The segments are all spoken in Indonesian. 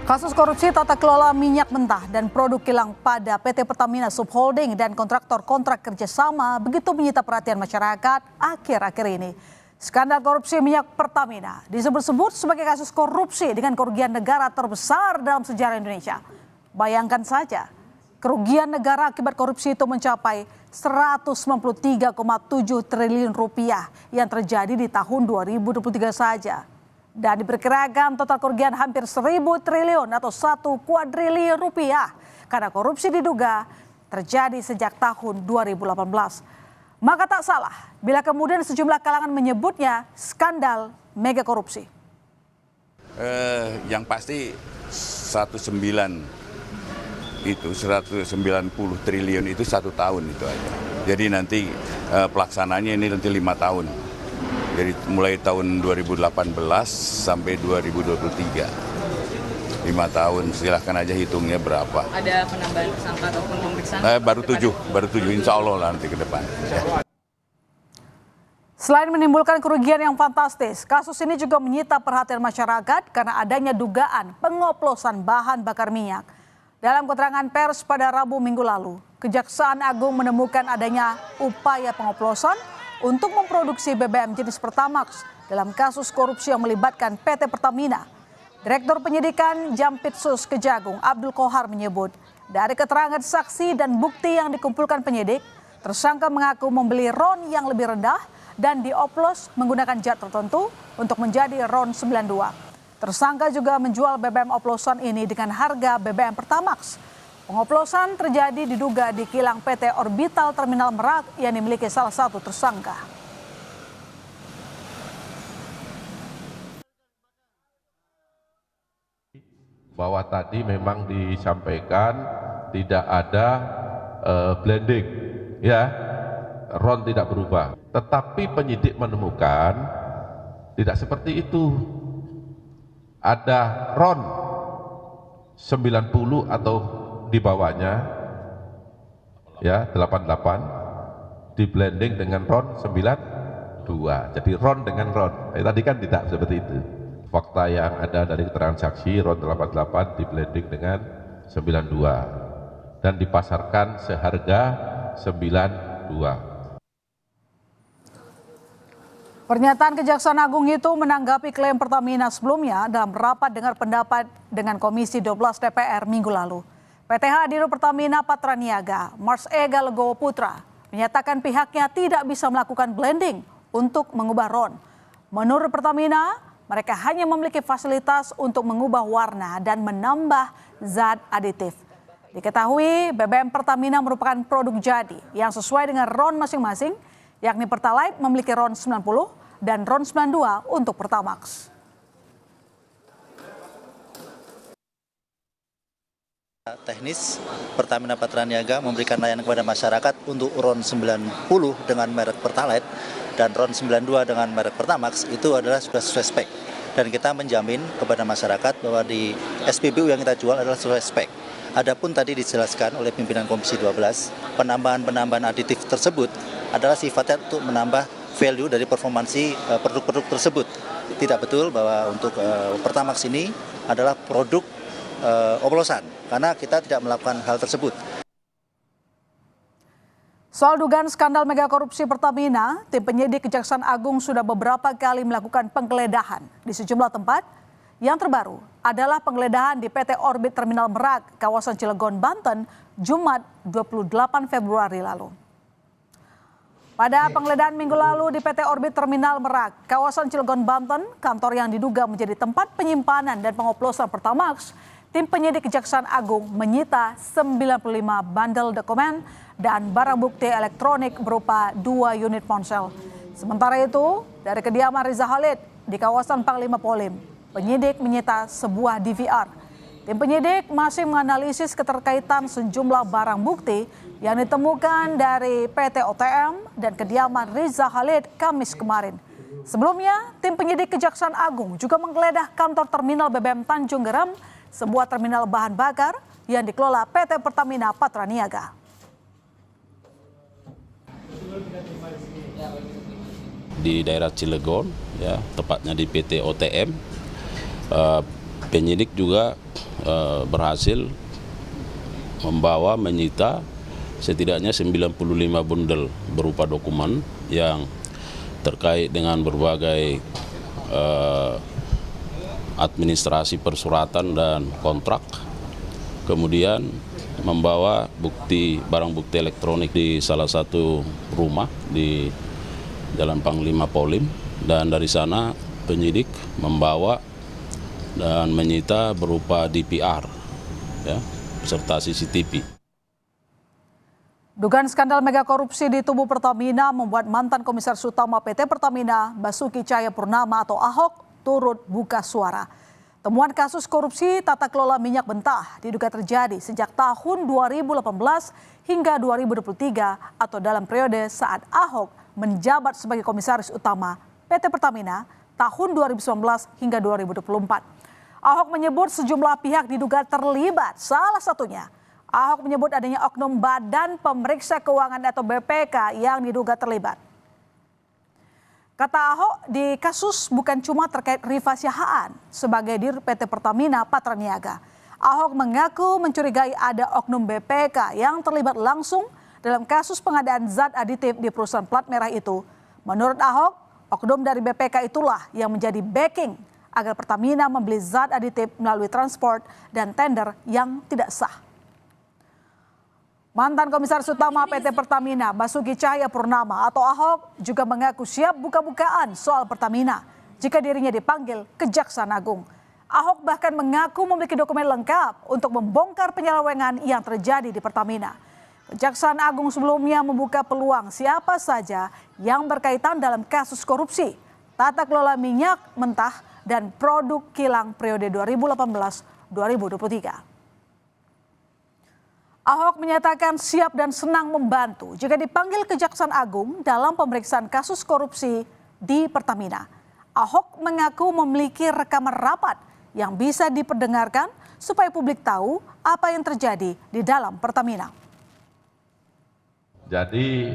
Kasus korupsi tata kelola minyak mentah dan produk kilang pada PT Pertamina Subholding dan kontraktor kontrak kerjasama begitu menyita perhatian masyarakat akhir-akhir ini. Skandal korupsi minyak Pertamina disebut-sebut sebagai kasus korupsi dengan kerugian negara terbesar dalam sejarah Indonesia. Bayangkan saja, kerugian negara akibat korupsi itu mencapai 193,7 triliun rupiah yang terjadi di tahun 2023 saja. Dan diperkirakan total kerugian hampir 1.000 triliun atau 1 kuadriliun rupiah karena korupsi diduga terjadi sejak tahun 2018. Maka tak salah bila kemudian sejumlah kalangan menyebutnya skandal mega korupsi. Yang pasti 190 triliun itu 1 tahun itu aja. Jadi nanti pelaksananya ini nanti 5 tahun. Jadi mulai tahun 2018 sampai 2023. 5 tahun, silahkan aja hitungnya berapa. Ada penambahan tersangka ataupun pemeriksaan? Baru 7, insya Allah nanti ke depan. Ya. Selain menimbulkan kerugian yang fantastis, kasus ini juga menyita perhatian masyarakat karena adanya dugaan pengoplosan bahan bakar minyak. Dalam keterangan pers pada Rabu minggu lalu, Kejaksaan Agung menemukan adanya upaya pengoplosan untuk memproduksi BBM jenis Pertamax dalam kasus korupsi yang melibatkan PT Pertamina. Direktur Penyidikan Jampitsus Kejagung Abdul Kohar menyebut, dari keterangan saksi dan bukti yang dikumpulkan penyidik, tersangka mengaku membeli RON yang lebih rendah dan dioplos menggunakan zat tertentu untuk menjadi RON 92. Tersangka juga menjual BBM oplosan ini dengan harga BBM Pertamax. Pengoplosan terjadi diduga di kilang PT Orbital Terminal Merak yang dimiliki salah satu tersangka. Bahwa tadi memang disampaikan tidak ada blending, ya, RON tidak berubah. Tetapi penyidik menemukan tidak seperti itu. Ada RON 90 atau di bawahnya, ya, 88 di blending dengan RON 92. Jadi RON dengan RON. Tadi kan tidak seperti itu. Fakta yang ada dari keterangan saksi, RON 88 di blending dengan 92 dan dipasarkan seharga 92. Pernyataan Kejaksaan Agung itu menanggapi klaim Pertamina sebelumnya dalam rapat dengar pendapat dengan Komisi 12 DPR minggu lalu. PTH Dirut Pertamina Patraniaga, Mars Ega Legowo Putra, menyatakan pihaknya tidak bisa melakukan blending untuk mengubah RON. Menurut Pertamina, mereka hanya memiliki fasilitas untuk mengubah warna dan menambah zat aditif. Diketahui BBM Pertamina merupakan produk jadi yang sesuai dengan RON masing-masing, yakni Pertalite memiliki RON 90 dan RON 92 untuk Pertamax. Teknis, Pertamina Patraniaga memberikan layanan kepada masyarakat untuk RON 90 dengan merek Pertalite dan RON 92 dengan merek Pertamax itu adalah sudah sesuai spek. Dan kita menjamin kepada masyarakat bahwa di SPBU yang kita jual adalah sesuai spek. Adapun tadi dijelaskan oleh pimpinan Komisi 12, penambahan aditif tersebut adalah sifatnya untuk menambah value dari performansi produk-produk tersebut. Tidak betul bahwa untuk Pertamax ini adalah produk oplosan, karena kita tidak melakukan hal tersebut. Soal dugaan skandal mega korupsi Pertamina, tim penyidik Kejaksaan Agung sudah beberapa kali melakukan penggeledahan di sejumlah tempat. Yang terbaru adalah penggeledahan di PT Orbit Terminal Merak, kawasan Cilegon, Banten, Jumat 28 Februari lalu. Pada penggeledahan minggu lalu di PT Orbit Terminal Merak, kawasan Cilegon, Banten, kantor yang diduga menjadi tempat penyimpanan dan pengoplosan Pertamax, tim penyidik Kejaksaan Agung menyita 95 bandel dokumen dan barang bukti elektronik berupa 2 unit ponsel. Sementara itu, dari kediaman Riza Khalid di kawasan Panglima Polim, penyidik menyita sebuah DVR. Tim penyidik masih menganalisis keterkaitan sejumlah barang bukti yang ditemukan dari PT OTM dan kediaman Riza Khalid Kamis kemarin. Sebelumnya, tim penyidik Kejaksaan Agung juga menggeledah kantor terminal BBM Tanjung Geram, sebuah terminal bahan bakar yang dikelola PT Pertamina Patraniaga. Di daerah Cilegon, ya, tepatnya di PT OTM, penyidik juga berhasil menyita setidaknya 95 bundel berupa dokumen yang terkait dengan berbagai administrasi persuratan dan kontrak. Kemudian membawa barang bukti elektronik di salah satu rumah di Jalan Panglima Polim, dan dari sana penyidik membawa dan menyita berupa DPR ya, beserta CCTV. Dugaan skandal mega korupsi di tubuh Pertamina membuat mantan Komisaris Utama PT Pertamina Basuki Cahayapurnama atau Ahok turut buka suara. Temuan kasus korupsi tata kelola minyak mentah diduga terjadi sejak tahun 2018 hingga 2023 atau dalam periode saat Ahok menjabat sebagai Komisaris Utama PT Pertamina tahun 2019 hingga 2024. Ahok menyebut sejumlah pihak diduga terlibat, salah satunya Ahok menyebut adanya oknum Badan Pemeriksa Keuangan atau BPK yang diduga terlibat. Kata Ahok, di kasus bukan cuma terkait Rifa Syahaan sebagai dir PT Pertamina Patraniaga. Ahok mengaku mencurigai ada oknum BPK yang terlibat langsung dalam kasus pengadaan zat aditif di perusahaan plat merah itu. Menurut Ahok, oknum dari BPK itulah yang menjadi backing agar Pertamina membeli zat aditif melalui transport dan tender yang tidak sah. Mantan Komisaris Utama PT Pertamina Basuki Cahayapurnama atau Ahok juga mengaku siap buka-bukaan soal Pertamina jika dirinya dipanggil Kejaksaan Agung. Ahok bahkan mengaku memiliki dokumen lengkap untuk membongkar penyelewengan yang terjadi di Pertamina. Kejaksaan Agung sebelumnya membuka peluang siapa saja yang berkaitan dalam kasus korupsi, tata kelola minyak mentah, dan produk kilang periode 2018-2023. Ahok menyatakan siap dan senang membantu jika dipanggil Kejaksaan Agung dalam pemeriksaan kasus korupsi di Pertamina. Ahok mengaku memiliki rekaman rapat yang bisa diperdengarkan supaya publik tahu apa yang terjadi di dalam Pertamina. Jadi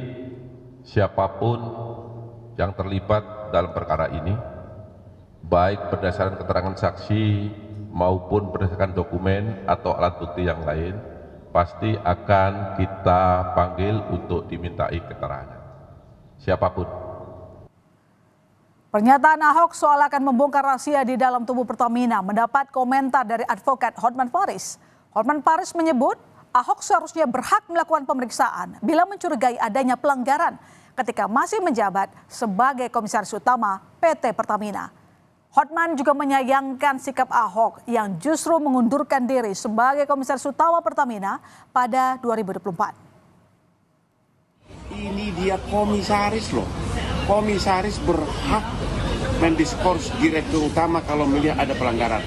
siapapun yang terlibat dalam perkara ini, baik berdasarkan keterangan saksi maupun berdasarkan dokumen atau alat bukti yang lain, pasti akan kita panggil untuk dimintai keterangan. Siapapun. Pernyataan Ahok soal akan membongkar rahasia di dalam tubuh Pertamina mendapat komentar dari advokat Hotman Paris. Hotman Paris menyebut Ahok seharusnya berhak melakukan pemeriksaan bila mencurigai adanya pelanggaran ketika masih menjabat sebagai Komisaris Utama PT Pertamina. Hotman juga menyayangkan sikap Ahok yang justru mengundurkan diri sebagai Komisaris Utama Pertamina pada 2024. Ini dia komisaris loh. Komisaris berhak mendiskors direktur utama kalau melihat ada pelanggaran.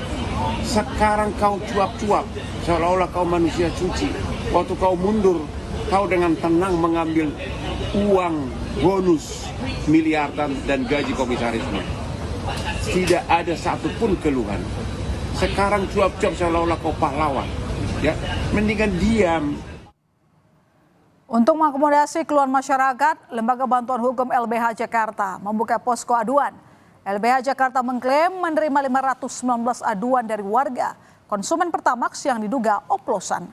Sekarang kau cuap-cuap seolah-olah kau manusia suci. Waktu kau mundur, kau dengan tenang mengambil uang bonus miliaran dan gaji komisarisnya. Tidak ada satupun keluhan. Sekarang cuap-cuap seolah-olah kau pahlawan. Ya, mendingan diam. Untuk mengakomodasi keluhan masyarakat, Lembaga Bantuan Hukum LBH Jakarta membuka posko aduan. LBH Jakarta mengklaim menerima 519 aduan dari warga konsumen Pertamax yang diduga oplosan.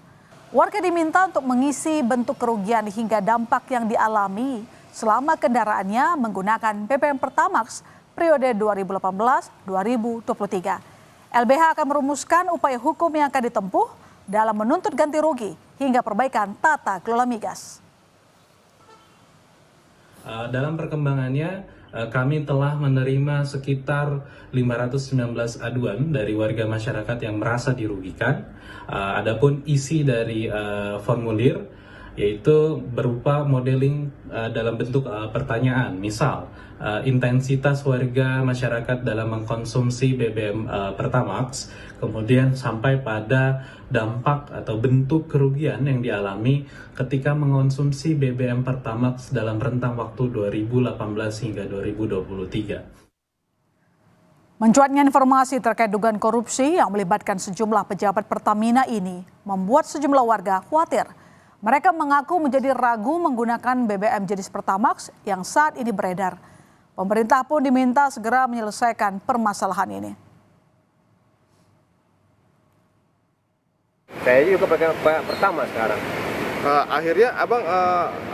Warga diminta untuk mengisi bentuk kerugian hingga dampak yang dialami selama kendaraannya menggunakan BBM Pertamax periode 2018-2023. LBH akan merumuskan upaya hukum yang akan ditempuh dalam menuntut ganti rugi hingga perbaikan tata kelola migas. Dalam perkembangannya, kami telah menerima sekitar 519 aduan dari warga masyarakat yang merasa dirugikan. Adapun isi dari formulir yaitu berupa modeling dalam bentuk pertanyaan, misal intensitas warga masyarakat dalam mengkonsumsi BBM Pertamax, kemudian sampai pada dampak atau bentuk kerugian yang dialami ketika mengonsumsi BBM Pertamax dalam rentang waktu 2018 hingga 2023. Mencuatnya informasi terkait dugaan korupsi yang melibatkan sejumlah pejabat Pertamina ini membuat sejumlah warga khawatir. Mereka mengaku menjadi ragu menggunakan BBM jenis Pertamax yang saat ini beredar. Pemerintah pun diminta segera menyelesaikan permasalahan ini. Saya juga pakai Pertamax sekarang. Akhirnya abang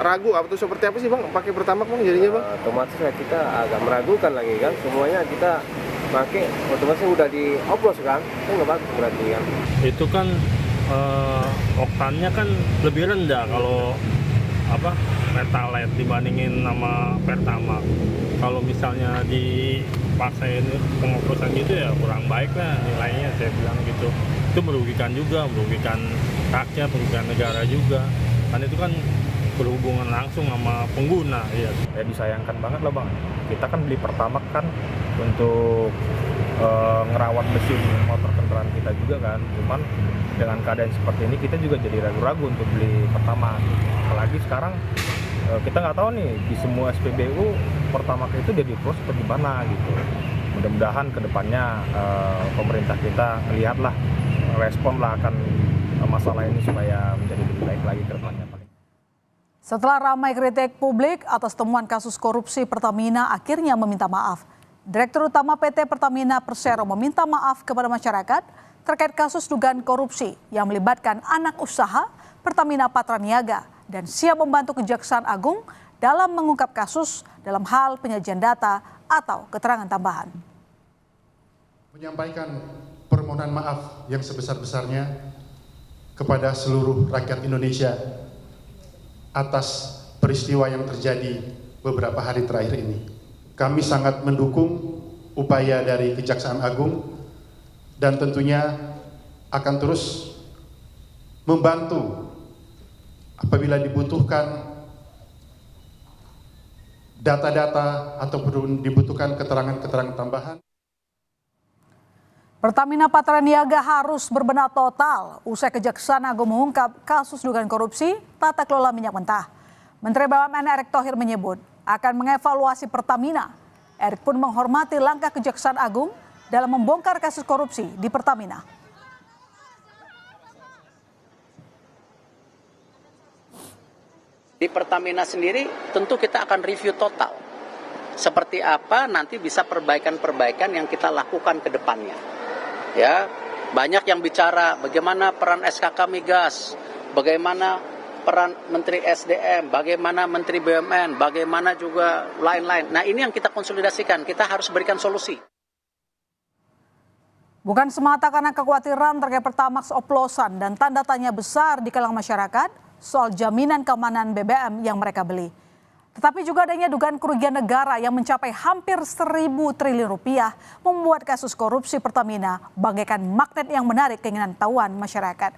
ragu atau seperti apa sih bang pakai Pertamax bang jadinya bang? Otomatis kita agak meragukan lagi kan, semuanya kita pakai otomatis udah dioplos kan, itu nggak bagus berarti kan. Itu kan oktannya kan lebih rendah kalau Pertalite dibandingin sama Pertamax. Kalau misalnya dipaksain pengoplosan gitu ya kurang baik lah nilainya, saya bilang gitu. Itu merugikan juga, merugikan rakyat, merugikan negara juga. Kan itu kan berhubungan langsung sama pengguna. Ya disayangkan banget lah bang. Kita kan beli Pertamax kan untuk ngerawat mesin motor kendaraan kita juga kan. Cuman dengan keadaan seperti ini kita juga jadi ragu-ragu untuk beli Pertamax. Apalagi sekarang kita nggak tahu nih di semua SPBU Pertamax itu jadi plus seperti mana gitu. Mudah-mudahan kedepannya pemerintah kita melihatlah, respon lah akan masalah ini supaya menjadi lebih baik lagi ke depannya. Setelah ramai kritik publik atas temuan kasus korupsi Pertamina akhirnya meminta maaf. Direktur Utama PT Pertamina Persero meminta maaf kepada masyarakat terkait kasus dugaan korupsi yang melibatkan anak usaha Pertamina Patraniaga dan siap membantu Kejaksaan Agung dalam mengungkap kasus dalam hal penyajian data atau keterangan tambahan. Menyampaikan permohonan maaf yang sebesar-besarnya kepada seluruh rakyat Indonesia atas peristiwa yang terjadi beberapa hari terakhir ini. Kami sangat mendukung upaya dari Kejaksaan Agung dan tentunya akan terus membantu apabila dibutuhkan data-data ataupun dibutuhkan keterangan-keterangan tambahan. Pertamina Patraniaga harus berbenah total usai Kejaksaan Agung mengungkap kasus dugaan korupsi tata kelola minyak mentah. Menteri BUMN Erick Thohir menyebut akan mengevaluasi Pertamina. Erick pun menghormati langkah Kejaksaan Agung dalam membongkar kasus korupsi di Pertamina. Di Pertamina sendiri tentu kita akan review total. Seperti apa nanti bisa perbaikan-perbaikan yang kita lakukan ke depannya. Ya, banyak yang bicara bagaimana peran SKK Migas, bagaimana peran Menteri SDM, bagaimana Menteri BUMN, bagaimana juga lain-lain. Nah, ini yang kita konsolidasikan, kita harus berikan solusi. Bukan semata karena kekhawatiran terkait Pertamax oplosan dan tanda tanya besar di kalangan masyarakat soal jaminan keamanan BBM yang mereka beli. Tetapi juga adanya dugaan kerugian negara yang mencapai hampir 1.000 triliun rupiah membuat kasus korupsi Pertamina bagaikan magnet yang menarik keinginan tahuan masyarakat.